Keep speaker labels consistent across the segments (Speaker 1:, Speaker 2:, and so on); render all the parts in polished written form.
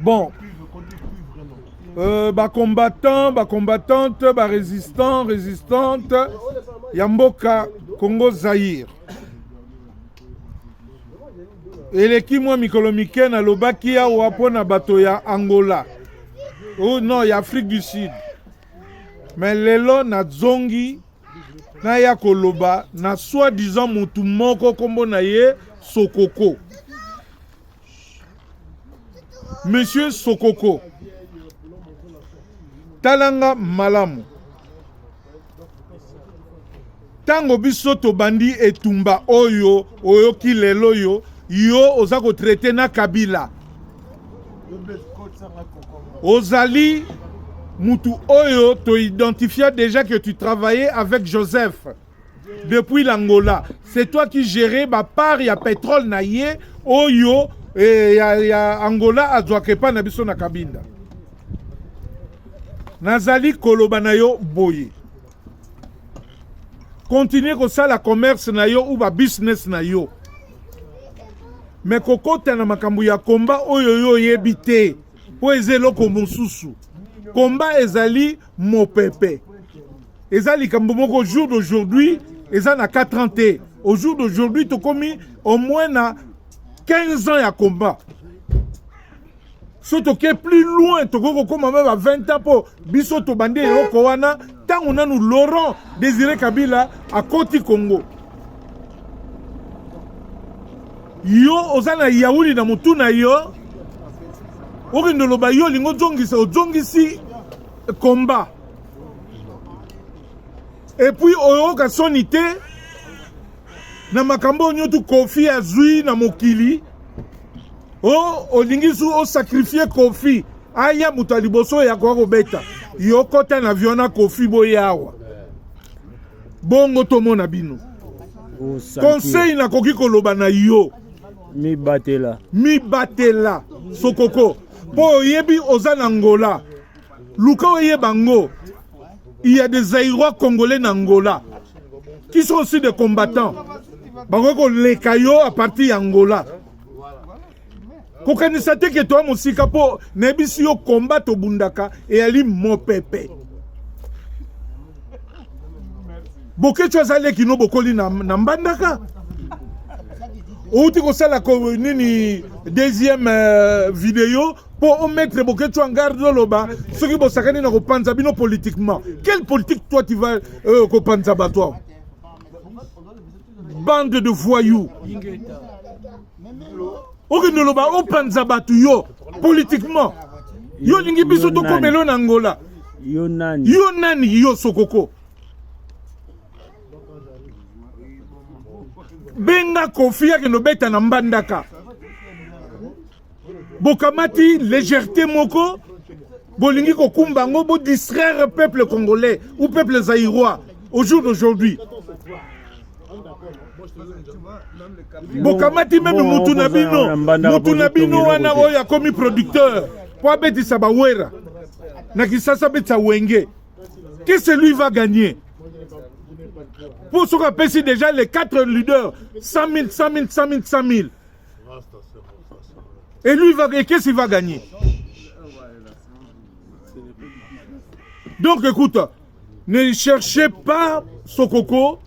Speaker 1: Bon. Combattante, résistant, résistante, Yamboka, Congo Zaïre. Eleki moi mikolo mike na lobaki ya wapo na bato ya Angola. Oh non, ya Afrique du Sud. Mais lelo na zongi na ya koloba na soi-disant mutu moko kombo na ye Sokoko. Monsieur Sokoko. Talanga malamu. Tango biso to bandi etumba oyo ki lelo yo oza ko traiter na Kabila. Ozali mutu oyo to identifia déjà que tu travaillais avec Joseph depuis l'Angola. C'est toi qui gérais ba part ya pétrole na ye oyo ya Angola azwakepa na biso na Kabinda. Nazali koloba na yo boye. Continuez comme ça la commerce na yo ou ba business na yo. Mais kokota na makambo ya komba oyo yo yebite po ezelo ko mosusu. Komba ezali mopepe. Ezali kambo moko au jour d'aujourd'hui, ezali na 430. Au jour d'aujourd'hui to komi au moins na 15 ans ya combat. Surtout que plus loin, tu comme même à 20 ans pour biso to bandi eloko wana, tant on a nous Laurent Désiré Kabila à Koti Congo. Yo ozana yauli na mutu na yo. Orindo loba yo lingo zongisi combat. Et puis oyo ka sonité na makambo nyotu Kofi azui na mokili. Oh, olingisu o sacrifier Kofi. Aya mutaliboso ya kwa beta. Yo kota na viona Kofi boyawa. Bongo tomo na bino. Conseil na koki koloba na yo.
Speaker 2: Mi batela.
Speaker 1: Sokoko. Po yebi oza na Angola. Luka oye bango. Il y a des Zaïrois congolais en Angola. Qui sont aussi des combattants. Bango les kayo à partir d'Angola. Kokanisa te ke toi musika po nebisi yo combat to bundaka et ali mon pepe. Boke chazale kino bokoli na mbandaka. Outi ko sala ko nini deuxième vidéo pour mettre boke tu en garde loba ce qui bosakani na ko panza bino politiquement. Quelle politique toi tu vas ko panza ba toi? Bande de voyous. Oki noloba o panza batu yo politiquement. Yo lingi biso to komelo na Angola.
Speaker 2: Yo nani
Speaker 1: yo Sokoko. Benga Kofi ya no beta na mbandaka. Bokamati légèreté moko. Bolingi ko kumbango bo distraire peuple congolais ou peuple zaïrois au jour d'aujourd'hui. Bokamati même Mutunabino wana oya komi producteur pour abeti sabawera na kisasa betsa wenge. Qu'est-ce que lui va gagner? Pour ce qu'on appelle déjà les 4 leaders 100 000. Et lui qu'est-ce qu'il va gagner? Donc écoute, ne cherchez pas Sokoko,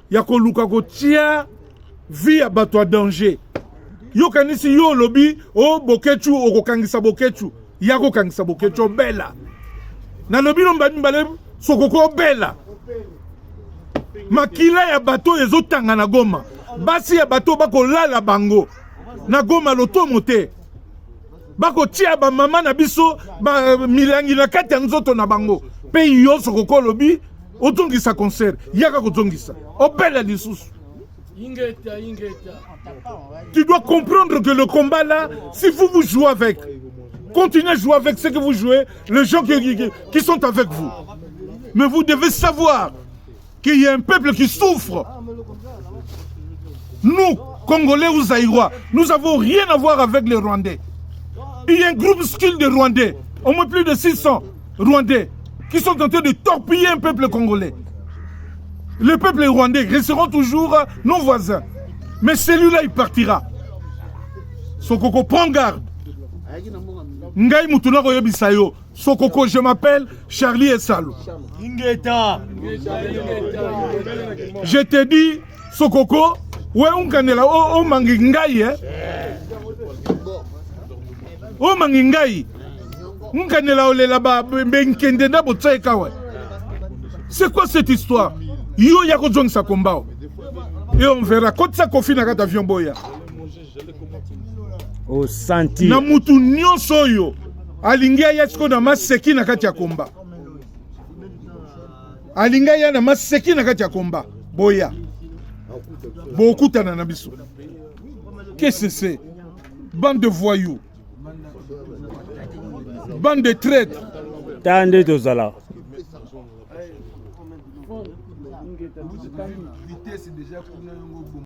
Speaker 1: yako lukako tia vie à bateau danger. Yo kanisi yo lobby o bokechu o kokangisa bokechu yako kangisa bokechu bela. Na lobby no mbani mbale Sokoko bela. Makila ya bateau ezotanga na Goma. Basi ya bateau bako lala bango. Na Goma loto mote. Bako tia ba mama na biso ba milangi na kati nzoto na bango. Pe yo Sokoko lobby otongisa concert yaka kotongisa. Obela lisusu. Tu dois comprendre que le combat là, si vous jouez avec, continuez à jouer avec ce que vous jouez, les gens qui sont avec vous. Mais vous devez savoir qu'il y a un peuple qui souffre. Nous, Congolais ou Zaïrois, nous n'avons rien à voir avec les Rwandais. Il y a un groupe skill de Rwandais, au moins plus de 600 Rwandais, qui sont en train de torpiller un peuple congolais. Le peuple rwandais resteront toujours nos voisins. Mais celui-là, il partira. Sokoko, prends garde. Ngai mutuna koyebisa yo. Sokoko, je m'appelle Charlie Essalo. Je te dis, Sokoko, ouais, on kanela, oh mangingai, oh mangingai. On kanela ole là-bas, benkende na botsa ekawa. C'est quoi cette histoire? Yo yako jong sa combat. Et on verra. Quand ça confie na kata avion boya.
Speaker 2: Au senti.
Speaker 1: Na mutu nyonso yo. Alingia yasko na maseki na kati ya komba. Alinga ya na maseki na kati ya komba. Boya. Bokuta na nabiso. Qu'est-ce que c'est? Bande de voyous. Bande de traîtres.
Speaker 2: Tande tozala.